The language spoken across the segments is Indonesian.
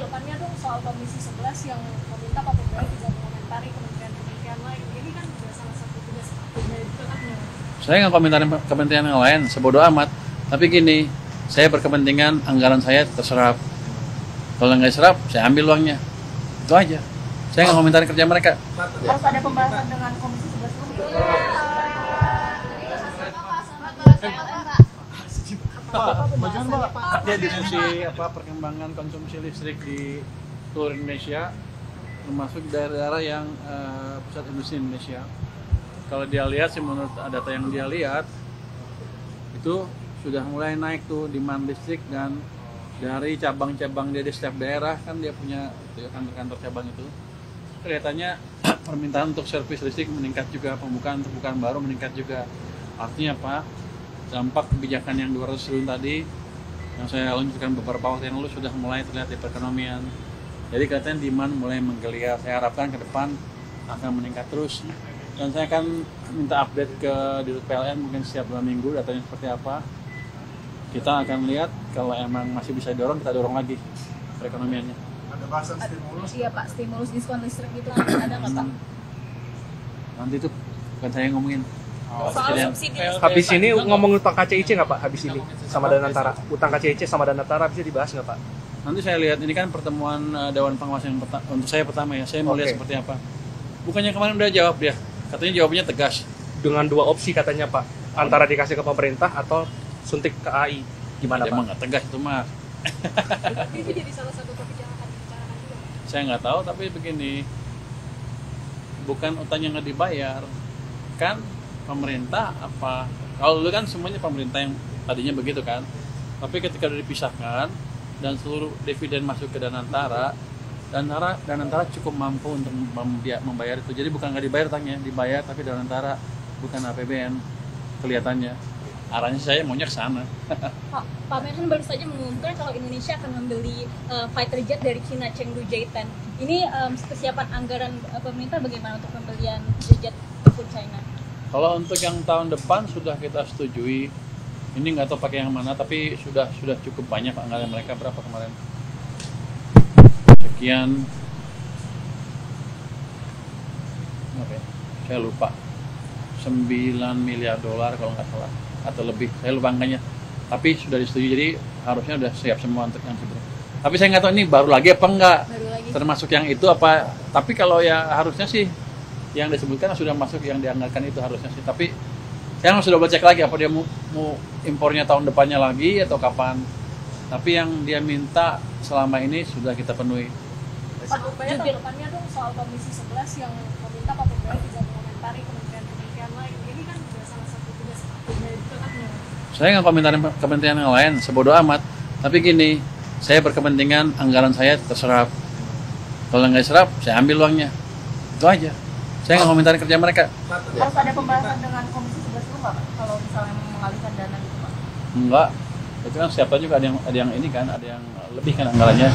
depannya dong soal Komisi 11 yang meminta Pak Pemda tidak mengomentari kementerian-kementerian lain. Ini kan juga salah satu tugas dari dekatnya. Saya nggak komentarin kementerian yang lain, sebodoh amat. Tapi gini, saya berkepentingan anggaran saya terserap. Kalau nggak serap, saya ambil uangnya. Itu aja. Saya nggak komentarin kerja mereka. Harus ada pembahasan dengan Komisi 11 dulu. Dia diskusi perkembangan konsumsi listrik di seluruh Indonesia, termasuk daerah-daerah yang pusat industri Indonesia. Kalau dia lihat sih, menurut data yang dia lihat itu sudah mulai naik tuh demand listrik, dan dari cabang-cabang dia di setiap daerah kan dia punya kantor-kantor cabang itu. Kelihatannya permintaan untuk servis listrik meningkat juga, pembukaan baru meningkat juga. Artinya apa? Dampak kebijakan yang 200 triliun tadi yang saya luncurkan beberapa waktu yang lalu sudah mulai terlihat di perekonomian. Jadi katanya demand mulai menggeliat. Saya harapkan ke depan akan meningkat terus. Dan saya akan minta update ke Dirut PLN mungkin setiap 2 minggu datanya seperti apa. Kita akan lihat kalau emang masih bisa dorong, kita dorong lagi perekonomiannya. Ada bahasan stimulus? Iya Pak, stimulus diskon listrik itu ada nggak Pak? Nanti itu bukan saya yang ngomongin. Soal subsidi. Habis ini ngomong utang KCIC nggak Pak? Habis ini sama Danantara, utang KCIC sama Danantara bisa dibahas nggak Pak? Nanti saya lihat, ini kan pertemuan Dewan Pengawas yang untuk saya pertama ya. Saya mau lihat seperti apa. Bukannya kemarin udah jawab dia, katanya jawabannya tegas. Dengan 2 opsi katanya Pak, antara dikasih ke pemerintah atau suntik ke AI, gimana Pak? Emang nggak tegas itu mah. Itu jadi salah satu topik yang akan dibicarakan juga. Saya nggak tahu, tapi begini, bukan utang yang nggak dibayar, kan pemerintah apa? Kalau dulu kan semuanya pemerintah yang tadinya begitu kan, tapi ketika udah dipisahkan dan seluruh dividen masuk ke Danantara cukup mampu untuk membayar itu. Jadi bukan nggak dibayar utangnya, dibayar, tapi Danantara bukan APBN kelihatannya. Arahnya saya maunya ke sana. Pak Menhan baru saja mengumumkan kalau Indonesia akan membeli fighter jet dari Cina, Chengdu J-10. Ini kesiapan anggaran pemerintah bagaimana untuk pembelian jet tempur China? Kalau untuk yang tahun depan sudah kita setujui. Ini nggak tahu pakai yang mana, tapi sudah cukup banyak anggaran mereka. Berapa kemarin? Sekian. Oke, saya lupa. 9 miliar dolar kalau nggak salah, atau lebih, saya lupa angkanya, tapi sudah disetujui, jadi harusnya sudah siap semua untuk yang sebelum. Tapi saya nggak tahu ini baru lagi apa enggak, termasuk yang itu apa. Tapi kalau ya harusnya sih yang disebutkan sudah masuk yang dianggarkan itu harusnya sih. Tapi saya sudah cek lagi apa dia mau impornya tahun depannya lagi atau kapan. Tapi yang dia minta selama ini sudah kita penuhi. Pak Pemda depannya dong soal Komisi 11 yang meminta Pak Pemda tidak mengomentari kementerian lain. Ini kan juga salah satu tugas dari dekatnya. Saya nggak komentarin kementerian yang lain, sebodoh amat. Tapi gini, saya berkepentingan anggaran saya terserap. Kalau nggak serap, saya ambil uangnya. Itu aja. Saya nggak komentarin kerja mereka. Harus ada pembahasan dengan Komisi 11 dulu nggak Pak? Kalau misalnya mengalihkan dana gitu Pak? Enggak. Itu kan setiap tahun juga ada yang ini kan, ada yang lebih kan anggarannya.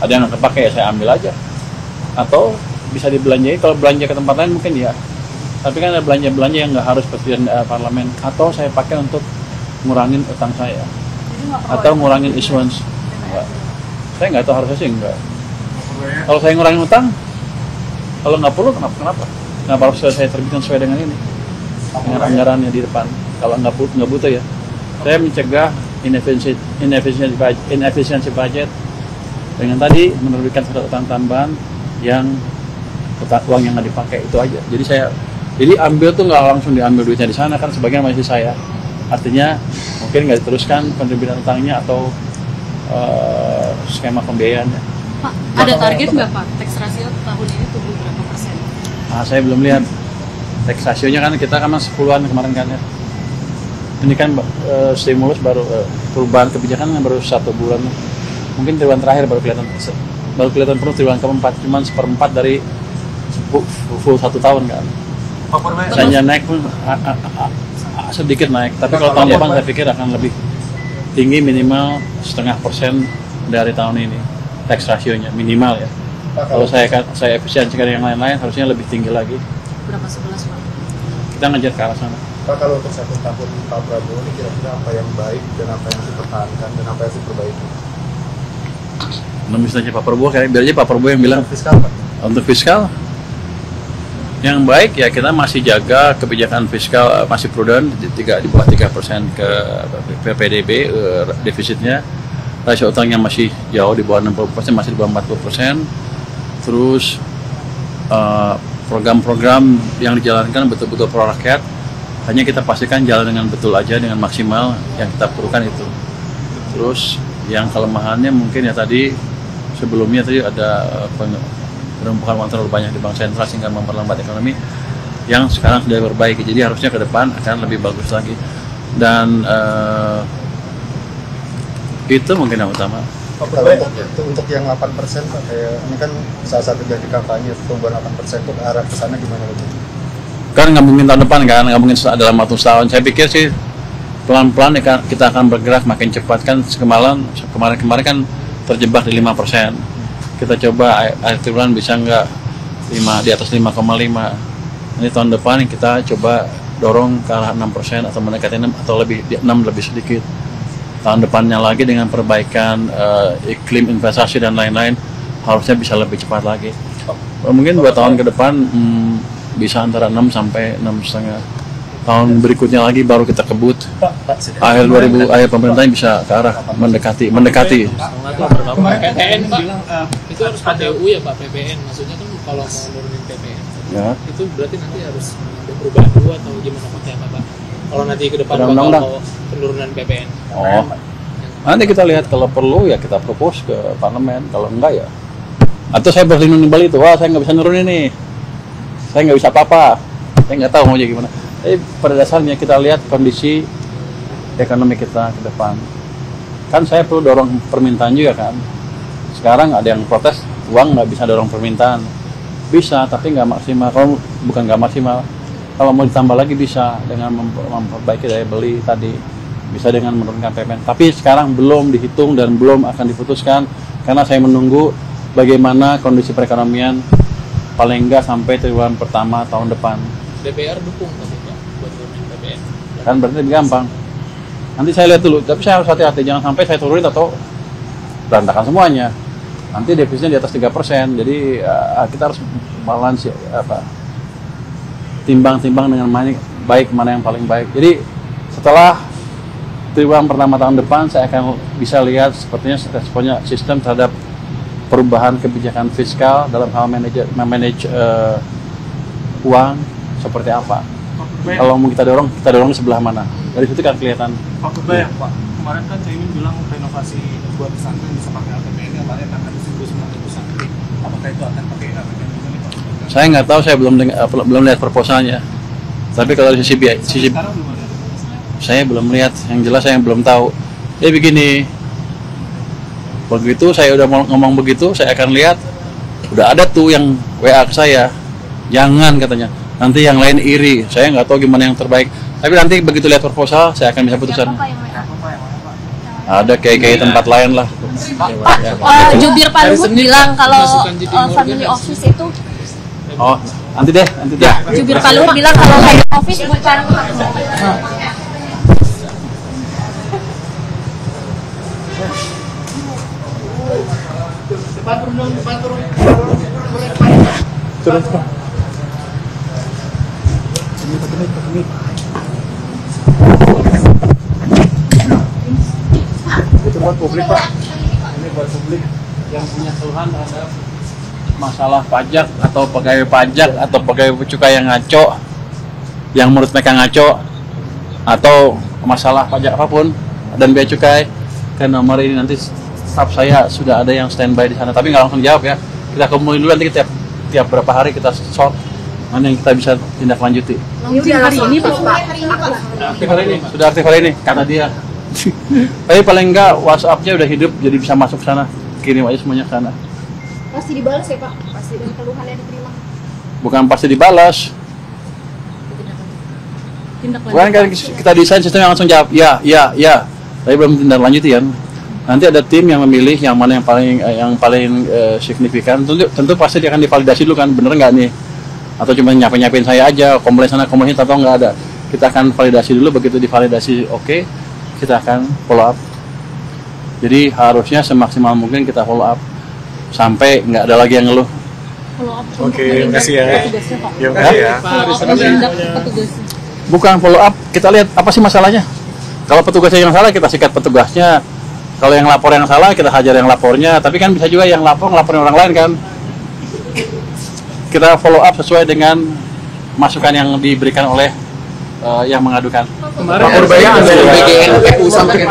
Ada yang nggak kepake ya saya ambil aja. Atau bisa dibelanjai, kalau belanja ke tempat lain mungkin ya. Tapi kan ada belanja-belanja yang nggak harus presiden parlemen. Atau saya pakai untuk ngurangin utang saya. Atau ngurangin issuance. Enggak. Saya nggak tahu, harusnya sih enggak. Kalau saya ngurangin utang, kalau nggak perlu kenapa? Kenapa harus saya terbitkan sesuai dengan ini? Dengan anggarannya di depan. Kalau nggak butuh ya. Saya mencegah inefisiensi budget dengan tadi menerbitkan surat utang tambahan yang uang yang nggak dipakai, itu aja. Jadi ambil tuh nggak langsung diambil duitnya di sana, kan sebagian masih saya. Artinya mungkin nggak diteruskan penerbitan utangnya atau skema pembiayaannya. Pak, ada target nggak Pak tax ratio tahun ini tumbuh berapa persen? Saya belum lihat tax ratio-nya, kan kita kan 10-an kemarin kan ya. Ini kan stimulus baru, perubahan kebijakan baru 1 bulan. Mungkin triwulan terakhir baru kelihatan penuh, triwulan keempat, cuman 1/4 dari full 1 tahun kan. Misalnya naik pun sedikit naik, tapi kalau tahun depan saya pikir akan lebih tinggi, minimal 0,5% dari tahun ini tax ratio-nya minimal ya. Kalau saya efisiensi dari yang lain-lain harusnya lebih tinggi lagi. Berapa 11 Pak? Kita ngejar ke arah sana. Pak, kalau untuk 1 tahun Pak Prabowo ini kira-kira apa yang baik dan apa yang harus dipertahankan dan apa yang harus diperbaiki? Misalnya Pak Prabowo, kayak biar aja Pak Prabowo yang bilang. Fiskal, Pak. Untuk fiskal yang baik ya kita masih jaga kebijakan fiskal masih prudent di bawah 3% ke PDB, defisitnya, rasio utangnya masih jauh di bawah 60%, masih di bawah 40%. Terus program-program yang dijalankan betul-betul pro rakyat, hanya kita pastikan jalan dengan betul aja, dengan maksimal yang kita perlukan itu. Terus yang kelemahannya mungkin ya tadi sebelumnya tadi ada penumpukan uang terlalu banyak di bank sentral sehingga memperlambat ekonomi yang sekarang sudah diperbaiki. Jadi harusnya ke depan akan lebih bagus lagi. Dan itu mungkin yang utama. Kalau untuk yang 8% Pak, kayak ini kan salah satu janji kampanye pertumbuhan 8% itu arah ke sana gimana Pak? Kan nggak mungkin tahun depan kan, nggak mungkin dalam waktu setahun. Saya pikir sih pelan-pelan kita akan bergerak makin cepat kan. Kemarin kan terjebak di 5%. Kita coba akhir bulan bisa nggak di atas 5,5. Ini tahun depan kita coba dorong ke arah 6% atau mendekati 6 atau lebih 6 lebih sedikit. Tahun depannya lagi dengan perbaikan iklim investasi dan lain-lain harusnya bisa lebih cepat lagi. Mungkin 2 tahun ke depan bisa antara 6 sampai 6,5. Tahun berikutnya lagi baru kita kebut. Akhir pemerintahnya bisa ke arah mendekati. PPN Pak, itu harus PTU ya Pak, PPN. Maksudnya kan kalau mau nurunin PPN, Ya. itu berarti nanti harus ada perubahan dulu atau gimana pakai apa Pak? Kalau nanti ke depan bakal mau penurunan PPN. Oh, nanti kita lihat kalau perlu ya kita propose ke parlemen. Kalau enggak ya, atau saya berlindung di Bali itu, wah saya nggak bisa nurunin nih, saya nggak bisa apa-apa, saya nggak tahu mau jadi gimana. Tapi pada dasarnya kita lihat kondisi ekonomi kita ke depan. Kan saya perlu dorong permintaan juga kan. Sekarang ada yang protes, uang nggak bisa dorong permintaan. Bisa, tapi nggak maksimal. Kalau bukan nggak maksimal, kalau mau ditambah lagi bisa dengan memperbaiki daya beli tadi. Bisa dengan menurunkan PPN. Tapi sekarang belum dihitung dan belum akan diputuskan karena saya menunggu bagaimana kondisi perekonomian paling nggak sampai triwulan pertama tahun depan. DPR dukung tapi Pak buat turunin PPN. Kan berarti lebih gampang. Nanti saya lihat dulu, tapi saya harus hati-hati jangan sampai saya turunin atau berantakan semuanya. Nanti defisitnya di atas 3%. Jadi kita harus balance timbang-timbang dengan mana baik, mana yang paling baik. Jadi setelah triwulan pertama tahun depan saya akan bisa lihat sepertinya responnya sistem terhadap perubahan kebijakan fiskal dalam hal manage uang seperti apa. Kalau mau kita dorong ke sebelah mana? Dari situ kan kelihatan. Pak Kebayang, Pak. Kemarin kan Caimin bilang renovasi buat pesantren bisa pakai APBN, yang lain akan disebut sebagai pesantren. Apakah itu akan pakai APBN juga nih Pak? Saya nggak tahu, saya belum lihat proposalnya. Tapi kalau dari sisi Sekarang belum ada. saya belum lihat, yang jelas saya belum tahu. Jadi begini, begitu saya udah ngomong begitu, saya akan lihat udah ada tuh yang WA ke saya, jangan katanya. Nanti yang lain iri, saya nggak tahu gimana yang terbaik. Tapi nanti begitu lihat proposal, saya akan bisa putuskan. Ada kayak tempat lain lah. Jubir Pak Luhut bilang kalau family office itu Oh, nanti deh. Jubir Pak Luhut bilang kalau family office bukan Turun. Itu buat publik Pak. Ini buat publik yang punya keluhan terhadap masalah pajak atau pegawai pajak atau pegawai cukai yang ngaco, yang menurut mereka ngaco, atau masalah pajak apapun dan bea cukai, ke nomor ini. Nanti staf saya sudah ada yang standby di sana, tapi nggak langsung jawab ya. Kita kumpulin dulu, nanti tiap berapa hari kita sort mana yang kita bisa tindak lanjuti. Hari ini Pak. Aktif hari ini, sudah aktif hari ini kata dia. Tapi paling enggak WhatsApp-nya udah hidup, jadi bisa masuk ke sana, kirim aja semuanya ke sana. pasti dibalas ya Pak, pasti dengan keluhan yang diterima. Bukan pasti dibalas. Bukan kan kita desain sistem yang langsung jawab ya. Tapi belum tindak lanjuti kan. Nanti ada tim yang memilih yang mana yang paling signifikan. Tentu pasti dia akan divalidasi dulu kan, bener nggak nih? Atau cuma nyapin saya aja, komplain sana komplain atau nggak ada. Kita akan validasi dulu, begitu divalidasi oke, kita akan follow up. Jadi harusnya semaksimal mungkin kita follow up. sampai nggak ada lagi yang ngeluh. Follow up Oke, untuk makasih ya. petugasnya, Pak. Ya, makasih ya. Follow up menindak petugasnya. Bukan follow up, kita lihat apa sih masalahnya. Kalau petugasnya yang salah, kita sikat petugasnya. Kalau yang lapor yang salah, kita hajar yang lapornya. Tapi kan bisa juga yang ngelaporin orang lain kan. Kita follow up sesuai dengan masukan yang diberikan oleh yang mengadukan. Kemarin Purbaya ada BGNPU sampai ke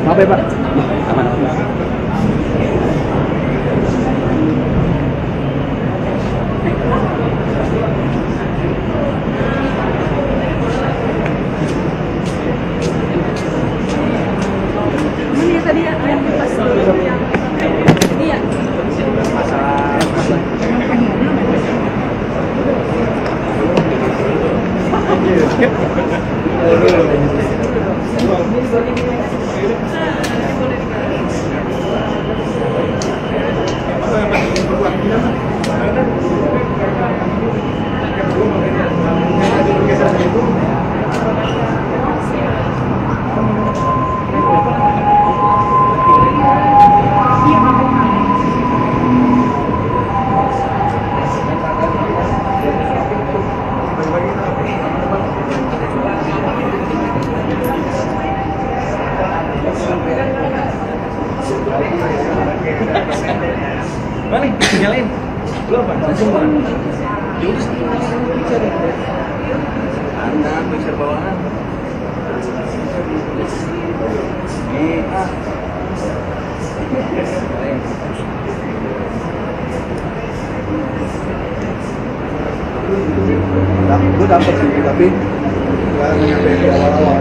Maaf ya Pak. Aman. Ini tadi yang pas yang ini ya. Mana? Nyalain. Belum apa? Langsung bang. Ya udah satu mixer. Anda mixer bawahan. Ini Gue dapet sih, tapi nggak nyampe di awal-awal.